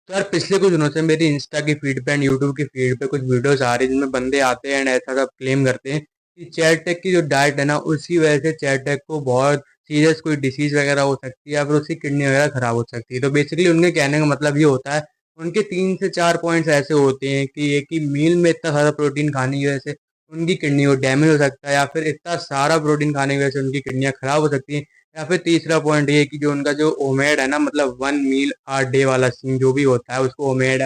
तो यार पिछले कुछ दिनों से मेरी इंस्टा की फीड पे एंड यूट्यूब की फीड पे कुछ वीडियोस आ रही है जिनमें बंदे आते हैं एंड ऐसा सब क्लेम करते हैं कि चैट टेक की जो डाइट है ना उसकी वजह से चैट टेक को बहुत सीरियस कोई डिसीज वगैरह हो सकती है या फिर उसकी किडनी वगैरह खराब हो सकती है। तो बेसिकली उनके कहने का मतलब ये होता है, उनके 3 से 4 पॉइंट्स ऐसे होते हैं कि एक ही मील में इतना सारा प्रोटीन खाने की वजह से उनकी किडनी को डैमेज हो सकता है, या फिर इतना सारा प्रोटीन खाने की वजह से उनकी किडनियाँ खराब हो सकती हैं, या फिर तीसरा पॉइंट ये कि जो उनका जो ओमेड है ना, मतलब 1 मील अ डे वाला सीन जो भी होता है उसको ओमेड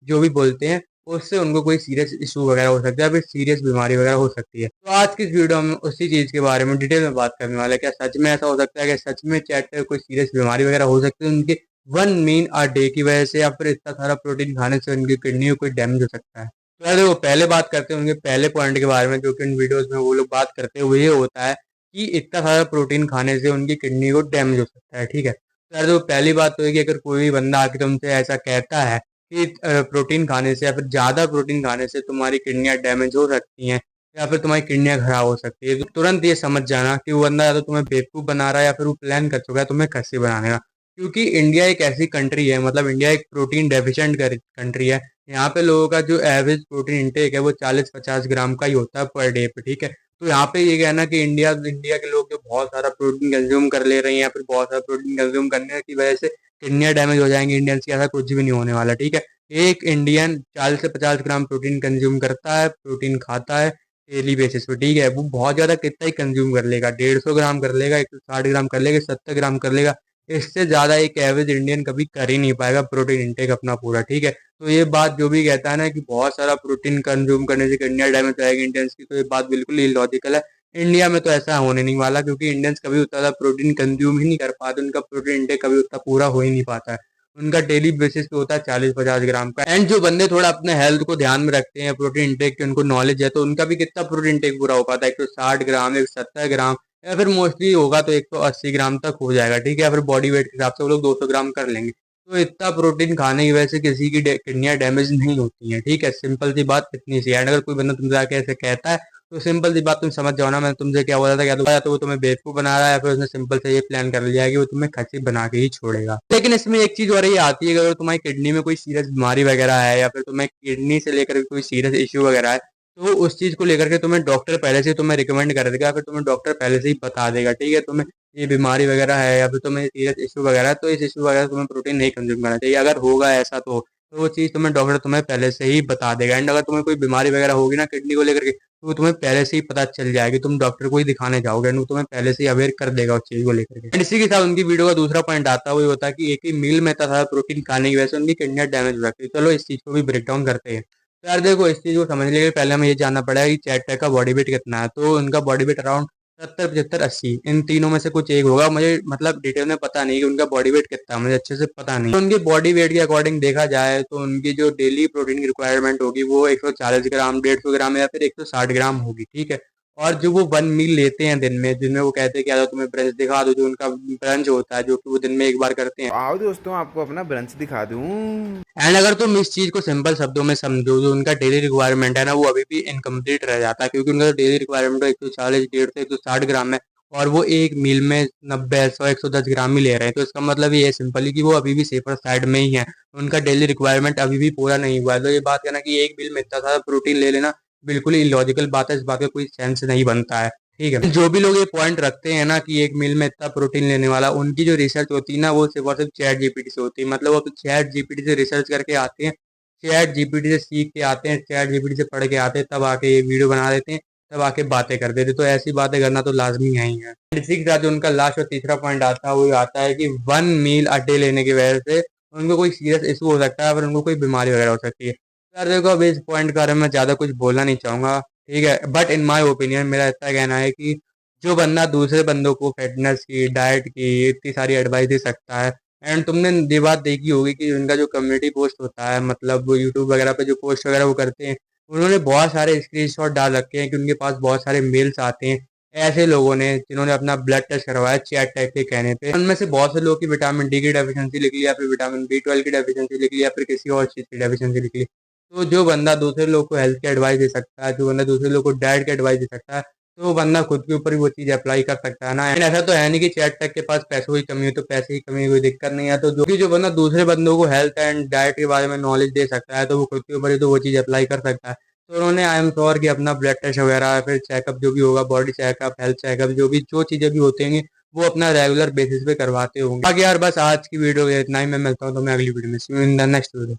जो भी बोलते हैं, उससे उनको कोई सीरियस इशू वगैरह हो सकता है, फिर सीरियस बीमारी वगैरह हो सकती है। तो आज की इस वीडियो में उसी चीज के बारे में डिटेल में बात करने वाले हैं। क्या सच में ऐसा हो सकता है कि सच में चैट पे कोई सीरियस बीमारी वगैरह हो सकती है उनके 1 मील अ डे की वजह से, या फिर इतना सारा प्रोटीन खाने से उनकी किडनी को कोई डैमेज हो सकता है। तो यार देखो, पहले बात करते हैं उनके पहले पॉइंट के बारे में, जो कि इन वीडियोज में वो लोग बात करते हैं वो ये होता है कि इतना सारा प्रोटीन खाने से उनकी किडनी को डैमेज हो सकता है। ठीक है, तो यार तो पहली बात तो है कि अगर कोई भी बंदा आके तुमसे ऐसा कहता है कि प्रोटीन खाने से या फिर ज़्यादा प्रोटीन खाने से तुम्हारी किडनियाँ डैमेज हो सकती हैं या फिर तुम्हारी किडनियाँ खराब हो सकती है, तो तुरंत ये समझ जाना कि वो बंदा या तो तुम्हें बेवकूफ़ बना रहा है या फिर वो प्लान कर चुका है तुम्हें खस्सी बनाने का। क्योंकि इंडिया एक ऐसी कंट्री है, मतलब इंडिया एक प्रोटीन डेफिशिएंट कंट्री है। यहाँ पे लोगों का जो एवरेज प्रोटीन इंटेक है वो 40-50 ग्राम का ही होता है पर डे पे। ठीक है, तो यहाँ पे ये कहना कि इंडिया इंडिया के लोग जो बहुत सारा प्रोटीन कंज्यूम कर ले रहे हैं या फिर बहुत सारा प्रोटीन कंज्यूम करने की वजह से किडनियाँ डैमेज हो जाएंगी इंडियंस की, ऐसा कुछ भी नहीं होने वाला। ठीक है, एक इंडियन 40 से 50 ग्राम प्रोटीन कंज्यूम करता है, प्रोटीन खाता है डेली बेसिस पे। ठीक है, वो बहुत ज़्यादा कितना ही कंज्यूम कर लेगा, 150 ग्राम कर लेगा, 160 ग्राम कर लेगा, 70 ग्राम कर लेगा। इससे ज़्यादा एक एवरेज इंडियन कभी कर ही नहीं पाएगा प्रोटीन इंटेक अपना पूरा। ठीक है, तो ये बात जो भी कहता है ना कि बहुत सारा प्रोटीन कंज्यूम करने से किडनियाँ डैमेज हो जाएगी इंडियंस की, तो ये बात बिल्कुल इलॉजिकल है। इंडिया में तो ऐसा होने नहीं वाला, क्योंकि इंडियंस कभी उतना ज़्यादा प्रोटीन कंज्यूम ही नहीं कर पाते, उनका प्रोटीन इंटेक कभी उतना पूरा हो ही नहीं पाता है। उनका डेली बेसिस पे होता है 40-50 ग्राम का। एंड जो बंदे थोड़ा अपने हेल्थ को ध्यान में रखते हैं, प्रोटीन इंटेक की उनको नॉलेज है, तो उनका भी कितना प्रोटीन इंटेक पूरा हो पाता है, 160 ग्राम, 170 ग्राम, या फिर मोस्टली होगा तो 180 ग्राम तक हो जाएगा। ठीक है, या फिर बॉडी वेट के हिसाब से वो लोग 200 ग्राम कर लेंगे। तो इतना प्रोटीन खाने की वजह से किसी की किडनियाँ डैमेज नहीं होती हैं। ठीक है, सिंपल सी बात इतनी सी है। एंड अगर कोई बंदा तुमसे आके ऐसे कहता है तो सिंपल सी बात तुम समझ जाओ ना, मैं तुमसे क्या बोला था, क्या या तो वो तुम्हें बेवकूफ बना रहा है या फिर उसने सिंपल से ये प्लान कर लिया है कि वो तुम्हें खच्ची बना के ही छोड़ेगा। लेकिन इसमें एक चीज और ये आती है कि अगर तुम्हारी किडनी में कोई सीरियस बीमारी वगैरह है या फिर तुम्हें किडनी से लेकर कोई सीरियस इश्यू वगैरह है, तो उस चीज को लेकर के तुम्हें डॉक्टर पहले से तुम्हें रिकमेंड कर देगा, फिर तुम्हें डॉक्टर पहले से ही बता देगा। ठीक है, तुम्हें ये बीमारी वगैरह है या फिर तुम्हें सीरियस इशू वगैरह है, तो इस इशू वगैरह तुम्हें प्रोटीन नहीं कंज्यूम करना चाहिए। अगर होगा ऐसा तो वो चीज़ तुम्हें डॉक्टर तुम्हें पहले से ही बता देगा। एंड अगर तुम्हें कोई बीमारी वगैरह होगी ना किडनी को लेकर के, तो वो तुम्हें पहले से ही पता चल जाएगी, तुम डॉक्टर को ही दिखाने जाओगे एंड वो तुम्हें पहले से ही अवेयर कर देगा उस चीज़ को लेकर के। एंड इसी के साथ उनकी वीडियो का दूसरा पॉइंट आता है, वो ये होता है कि एक ही मील में इतना सारा प्रोटीन खाने की वजह से उनकी किडनियाँ डैमेज हो जाती है। चलो इस चीज़ को भी ब्रेक डाउन करते हैं। तो यार देखो, इस चीज़ को समझने के लिए पहले हमें ये जानना पड़ेगा कि चैट पैक का बॉडी वेट कितना है। तो उनका बॉडी वेट अराउंड 70, 75, 80 इन तीनों में से कुछ एक होगा। मुझे मतलब डिटेल में पता नहीं कि उनका बॉडी वेट कितना है, मुझे अच्छे से पता नहीं। तो उनकी बॉडी वेट के अकॉर्डिंग देखा जाए तो उनकी जो डेली प्रोटीन की रिक्वायरमेंट होगी वो 140 ग्राम, 150 ग्राम या फिर 160 ग्राम होगी। ठीक है, और जो वो 1 मील लेते हैं दिन में, जिनमें वो कहते हैं कि यार तुम्हें ब्रंच दिखा दो, जो उनका ब्रंच होता है जो कि वो दिन में एक बार करते हैं। आओ दोस्तों, आपको अपना ब्रंच दिखा दूं। एंड अगर तुम इस चीज को सिंपल शब्दों में समझो, जो उनका डेली रिक्वायरमेंट है ना वो अभी भी इनकम्प्लीट रह जाता है, क्योंकि उनका डेली रिक्वायरमेंट 140, 150 से 160 ग्राम है, और वो एक मील में 90, 100, 110 ग्राम ही ले रहे हैं। तो इसका मतलब ये है सिंपली कि वो अभी भी सेफर साइड में ही है, उनका डेली रिक्वायरमेंट अभी भी पूरा नहीं हुआ है। तो ये बात कहना कि एक मील में इतना सारा प्रोटीन ले लेना बिल्कुल ही इलॉजिकल बात है, इस बात का कोई सेंस नहीं बनता है। ठीक है, जो भी लोग ये पॉइंट रखते हैं ना कि एक मील में इतना प्रोटीन लेने वाला, उनकी जो रिसर्च होती है ना वो सिर्फ और सिर्फ चैट जीपीटी से होती है। मतलब वो चैट जीपीटी से रिसर्च करके आते हैं, चैट जीपीटी से सीख के आते हैं, चैट जीपीटी से पढ़ के आते हैं, तब आके ये वीडियो बना देते हैं, तब आके बातें कर देते। तो ऐसी बातें करना तो लाजमी है ही है। इसी के साथ जो उनका लास्ट और तीसरा पॉइंट आता है वो ये आता है कि 1 मील अ डे लेने की वजह से उनको कोई सीरियस इशू हो सकता है, और उनको कोई बीमारी वगैरह हो सकती है। तो यार देखो, अब इस पॉइंट के बारे में ज़्यादा कुछ बोलना नहीं चाहूँगा। ठीक है, बट इन माई ओपिनियन मेरा इतना कहना है कि जो बंदा दूसरे बंदों को फिटनेस की, डाइट की इतनी सारी एडवाइस दे सकता है, एंड तुमने ये बात देखी होगी कि उनका जो कम्युनिटी पोस्ट होता है, मतलब वो यूट्यूब वगैरह पे जो पोस्ट वगैरह वो करते हैं, उन्होंने बहुत सारे स्क्रीनशॉट डाल रखे हैं कि उनके पास बहुत सारे मेल्स आते हैं ऐसे लोगों ने जिन्होंने अपना ब्लड टेस्ट करवाया चैट टाइप के कहने पे। उनमें से बहुत से लोगों की विटामिन डी की डेफिशिएंसी लिख ली, या फिर विटामिन B12 की डेफिशिएंसी लिख ली, या फिर किसी और चीज़ की डेफिशिएंसी लिख ली। तो जो बंदा दूसरे लोग को हेल्थ की एडवाइस दे सकता है, जो बंदा दूसरे लोग को डाइट की एडवाइस दे सकता है, तो वो बंदा खुद के ऊपर भी वो चीज़ अप्लाई कर सकता है ना। एंड ऐसा तो है नहीं कि चैट टेक के पास पैसों की कमी हो, तो पैसे की कमी कोई दिक्कत नहीं है। तो जो बंदा दूसरे बंदों को हेल्थ एंड डाइट के बारे में नॉलेज दे सकता है, तो वो खुद के ऊपर ही तो वो चीज़ अप्लाई कर सकता है। तो उन्होंने आई एम श्योर कि अपना ब्लड टेस्ट वगैरह, फिर चेकअप जो भी होगा, बॉडी चेकअप, हेल्थ चेकअप, जो चीज़ें भी होते हैं, वो अपना रेगुलर बेसिस पे करवाते होंगे। बाकी यार बस आज की वीडियो इतना ही। मैं मिलता हूँ तो मैं अगली वीडियो में, see you in the next video.